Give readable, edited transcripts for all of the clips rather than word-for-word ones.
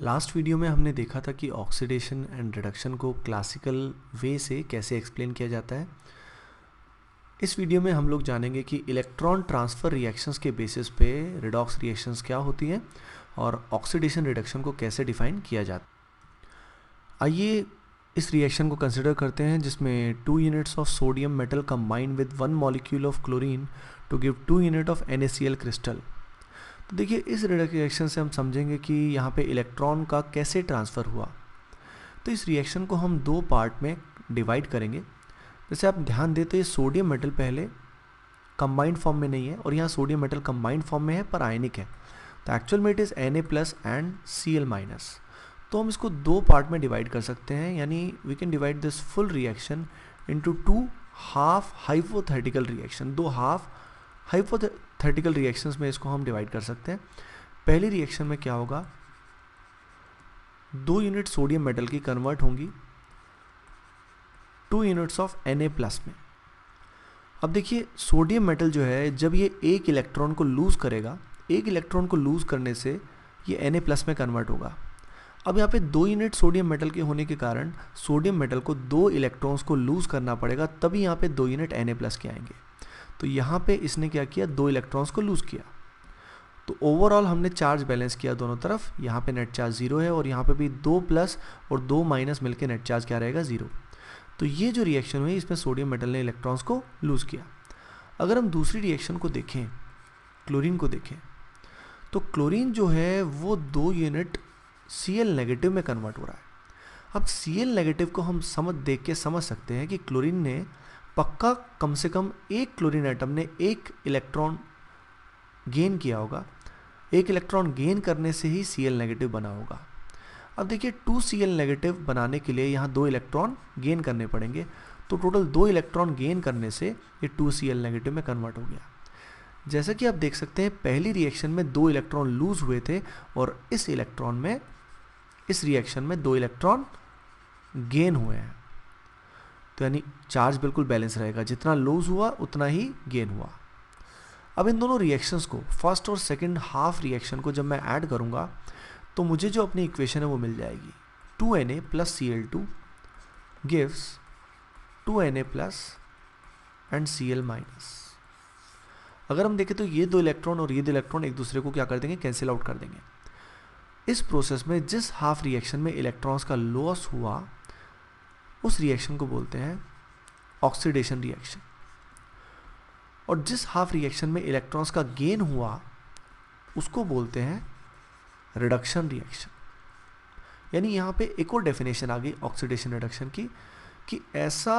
Last video में हमने देखा था कि ऑक्सीडेशन एंड रिडक्शन को क्लासिकल वे से कैसे एक्सप्लेन किया जाता है। इस वीडियो में हम लोग जानेंगे कि इलेक्ट्रॉन ट्रांसफ़र रिएक्शंस के बेसिस पे रिडॉक्स रिएक्शंस क्या होती हैं और ऑक्सीडेशन रिडक्शन को कैसे डिफाइन किया जाता है। आइए इस रिएक्शन को कंसिडर करते हैं जिसमें 2 units of sodium metal combine with 1 molecule of chlorine to give 2 unit of NaCl crystal. तो देखिए इस रिएक्शन से हम समझेंगे कि यहाँ पे इलेक्ट्रॉन का कैसे ट्रांसफ़र हुआ। तो इस रिएक्शन को हम दो पार्ट में डिवाइड करेंगे। जैसे आप ध्यान देते हैं सोडियम मेटल पहले कंबाइंड फॉर्म में नहीं है और यहाँ सोडियम मेटल कंबाइंड फॉर्म में है पर आयनिक है। तो एक्चुअल में it is Na+ and Cl-। तो हम इसको दो पार्ट में डिवाइड कर सकते हैं, यानी we can divide this full reaction into 2 half hypothetical reaction. दो हाफ हाइपोथेटिकल रिएक्शंस में इसको हम डिवाइड कर सकते हैं। पहली रिएक्शन में क्या होगा, 2 यूनिट सोडियम मेटल की कन्वर्ट होंगी 2 यूनिट्स ऑफ Na+ में। अब देखिए सोडियम मेटल जो है जब ये एक इलेक्ट्रॉन को लूज़ करेगा, एक इलेक्ट्रॉन को लूज़ करने से ये Na+ में कन्वर्ट होगा। अब यहाँ पे 2 यूनिट सोडियम मेटल के होने के कारण सोडियम मेटल को 2 इलेक्ट्रॉन्स को लूज़ करना पड़ेगा, तभी यहाँ पे 2 यूनिट Na+ के आएंगे। तो यहाँ पे इसने क्या किया, 2 इलेक्ट्रॉन्स को लूज़ किया। तो ओवरऑल हमने चार्ज बैलेंस किया दोनों तरफ। यहाँ पे नेट चार्ज 0 है और यहाँ पे भी 2+ और 2- मिलके नेट चार्ज क्या रहेगा, 0। तो ये जो रिएक्शन हुई इसमें सोडियम मेटल ने इलेक्ट्रॉन्स को लूज़ किया। अगर हम दूसरी रिएक्शन को देखें, क्लोरीन को देखें, तो क्लोरीन जो है वो 2 यूनिट Cl- में कन्वर्ट हो रहा है। अब Cl- को हम देख के समझ सकते हैं कि क्लोरीन ने पक्का कम से कम एक क्लोरीन एटम ने एक इलेक्ट्रॉन गेन किया होगा। एक इलेक्ट्रॉन गेन करने से ही Cl- बना होगा। अब देखिए 2 Cl- बनाने के लिए यहाँ 2 इलेक्ट्रॉन गेन करने पड़ेंगे। तो टोटल 2 इलेक्ट्रॉन गेन करने से ये 2 Cl- में कन्वर्ट हो गया। जैसा कि आप देख सकते हैं पहली रिएक्शन में 2 इलेक्ट्रॉन लूज हुए थे और इस रिएक्शन में 2 इलेक्ट्रॉन गेन हुए हैं। तो यानी चार्ज बिल्कुल बैलेंस रहेगा, जितना लूज हुआ उतना ही गेन हुआ। अब इन दोनों रिएक्शंस को, फर्स्ट और सेकंड हाफ रिएक्शन को जब मैं ऐड करूंगा तो मुझे जो अपनी इक्वेशन है वो मिल जाएगी। 2Na + Cl2 gives 2Na+ and Cl-। अगर हम देखें तो ये 2 इलेक्ट्रॉन और ये 2 इलेक्ट्रॉन एक दूसरे को क्या कर देंगे, कैंसिल आउट कर देंगे। इस प्रोसेस में जिस हाफ रिएक्शन में इलेक्ट्रॉन्स का लॉस हुआ उस रिएक्शन को बोलते हैं ऑक्सीडेशन रिएक्शन, और जिस हाफ रिएक्शन में इलेक्ट्रॉन्स का गेन हुआ उसको बोलते हैं रिडक्शन रिएक्शन। यानी यहाँ पे एक और डेफिनेशन आ गई ऑक्सीडेशन रिडक्शन की कि ऐसा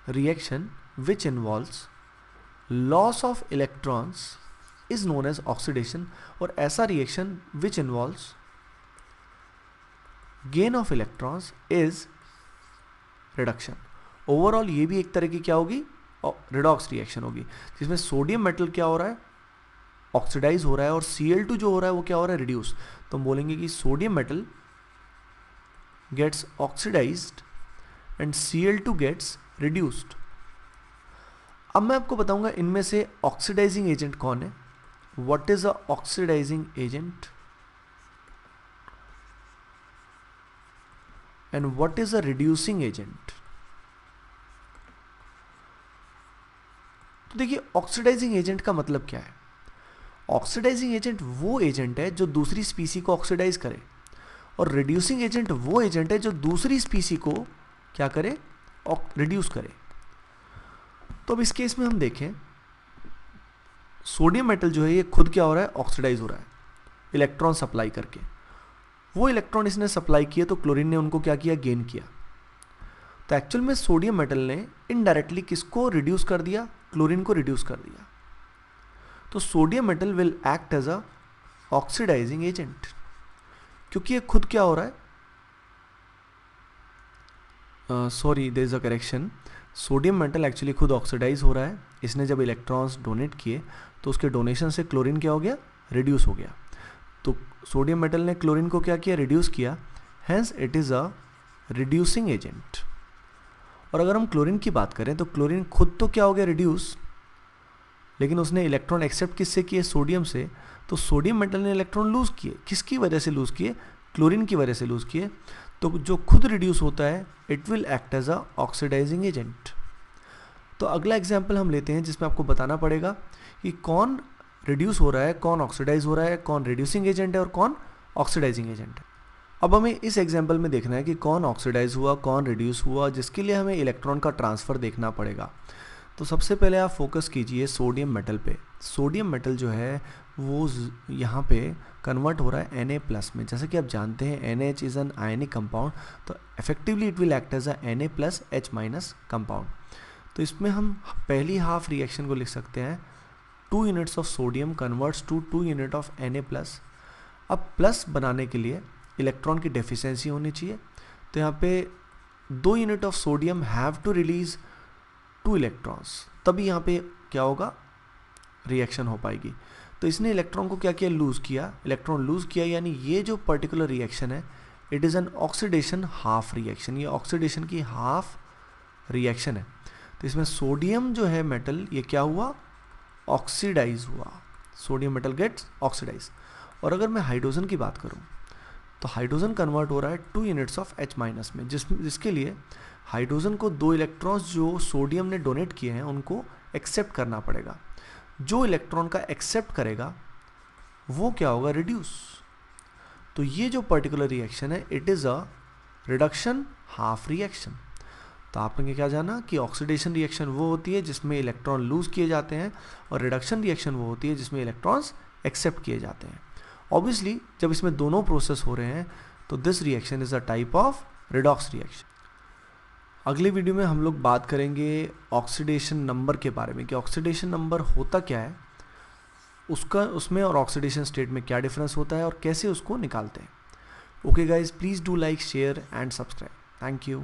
reaction which involves loss of electrons is known as oxidation, और ऐसा reaction which involves gain of electrons is reduction. Overall ये भी एक तरह की क्या होगी, रिडॉक्स रिएक्शन होगी, जिसमें सोडियम मेटल क्या हो रहा है, ऑक्सीडाइज हो रहा है, और Cl2 जो हो रहा है वो क्या हो रहा है, रिड्यूस। तो हम बोलेंगे कि sodium metal gets oxidised and Cl2 gets reduced. अब मैं आपको बताऊंगा इनमें से ऑक्सीडाइजिंग एजेंट कौन है, what is a oxidising agent and what is a reducing agent. तो देखिए ऑक्सीडाइजिंग एजेंट का मतलब क्या है। ऑक्सीडाइजिंग एजेंट वो एजेंट है जो दूसरी स्पीसी को ऑक्सीडाइज करे, और रिड्यूसिंग एजेंट वो एजेंट है जो दूसरी स्पीसी को क्या करे, रिड्यूस करे। तो अब इस केस में हम देखें सोडियम मेटल जो है ये खुद क्या हो रहा है, ऑक्सीडाइज हो रहा है इलेक्ट्रॉन सप्लाई करके। वो इलेक्ट्रॉन इसने सप्लाई किए तो क्लोरीन ने उनको क्या किया, गेन किया। तो एक्चुअल में सोडियम मेटल ने इनडायरेक्टली किसको रिड्यूस कर दिया, क्लोरीन को रिड्यूस कर दिया। तो sodium metal will act as a oxidising agent, क्योंकि ये खुद क्या हो रहा है, sorry there is a correction, sodium metal actually खुद ऑक्सीडाइज हो रहा है। इसने जब इलेक्ट्रॉन्स डोनेट किए तो उसके डोनेशन से क्लोरीन क्या हो गया, रिड्यूस हो गया। तो सोडियम मेटल ने क्लोरीन को क्या किया, रिड्यूस किया, hence it is a reducing agent. और अगर हम क्लोरीन की बात करें तो क्लोरीन खुद तो क्या हो गया, रिड्यूस, लेकिन उसने इलेक्ट्रॉन एक्सेप्ट किससे किए, सोडियम से। तो सोडियम मेटल ने इलेक्ट्रॉन लूज़ किए, किसकी वजह से लूज़ किए, क्लोरीन की वजह से लूज़ किए। तो जो खुद रिड्यूस होता है it will act as a oxidising agent. तो अगला एग्जाम्पल हम लेते हैं जिसमें आपको बताना पड़ेगा कि कौन रिड्यूस हो रहा है, कौन ऑक्सीडाइज हो रहा है, कौन रिड्यूसिंग एजेंट है और कौन ऑक्सीडाइजिंग एजेंट है। अब हमें इस एग्जाम्पल में देखना है कि कौन ऑक्सीडाइज हुआ, कौन रिड्यूस हुआ, जिसके लिए हमें इलेक्ट्रॉन का ट्रांसफ़र देखना पड़ेगा। तो सबसे पहले आप फोकस कीजिए सोडियम मेटल पे। सोडियम मेटल जो है वो यहाँ पे कन्वर्ट हो रहा है Na+ में। जैसे कि आप जानते हैं NH is an ionic compound, तो effectively it will act as a Na+H- compound. तो इसमें हम पहली हाफ रिएक्शन को लिख सकते हैं 2 units of sodium converts to 2 unit of Na+। अब प्लस बनाने के लिए इलेक्ट्रॉन की डेफिशिएंसी होनी चाहिए, तो यहाँ पे 2 unit of sodium have to release 2 electrons, तभी यहाँ पे क्या होगा, रिएक्शन हो पाएगी। तो इसने इलेक्ट्रॉन को क्या किया, लूज़ किया, इलेक्ट्रॉन लूज़ किया, यानी ये जो पर्टिकुलर रिएक्शन है it is an oxidation half reaction, ये ऑक्सीडेशन की हाफ रिएक्शन है। तो इसमें सोडियम जो है मेटल ये क्या हुआ, ऑक्सीडाइज हुआ, सोडियम मेटल गेट्स ऑक्सीडाइज। और अगर मैं हाइड्रोजन की बात करूँ तो हाइड्रोजन कन्वर्ट हो रहा है 2 यूनिट्स ऑफ H- में, जिसके लिए हाइड्रोजन को 2 इलेक्ट्रॉन्स जो सोडियम ने डोनेट किए हैं उनको एक्सेप्ट करना पड़ेगा। जो इलेक्ट्रॉन का एक्सेप्ट करेगा वो क्या होगा, रिड्यूस। तो ये जो पर्टिकुलर रिएक्शन है it is a reduction half reaction. तो आपने क्या जाना कि ऑक्सीडेशन रिएक्शन वो होती है जिसमें इलेक्ट्रॉन लूज किए जाते हैं, और रिडक्शन रिएक्शन वो होती है जिसमें इलेक्ट्रॉन्स एक्सेप्ट किए जाते हैं। ऑब्वियसली जब इसमें दोनों प्रोसेस हो रहे हैं तो this reaction is a type of redox reaction. अगले वीडियो में हम लोग बात करेंगे ऑक्सीडेशन नंबर के बारे में कि ऑक्सीडेशन नंबर होता क्या है, उसमें और ऑक्सीडेशन स्टेट में क्या डिफरेंस होता है और कैसे उसको निकालते हैं। Okay guys, please do like, share and subscribe. Thank you.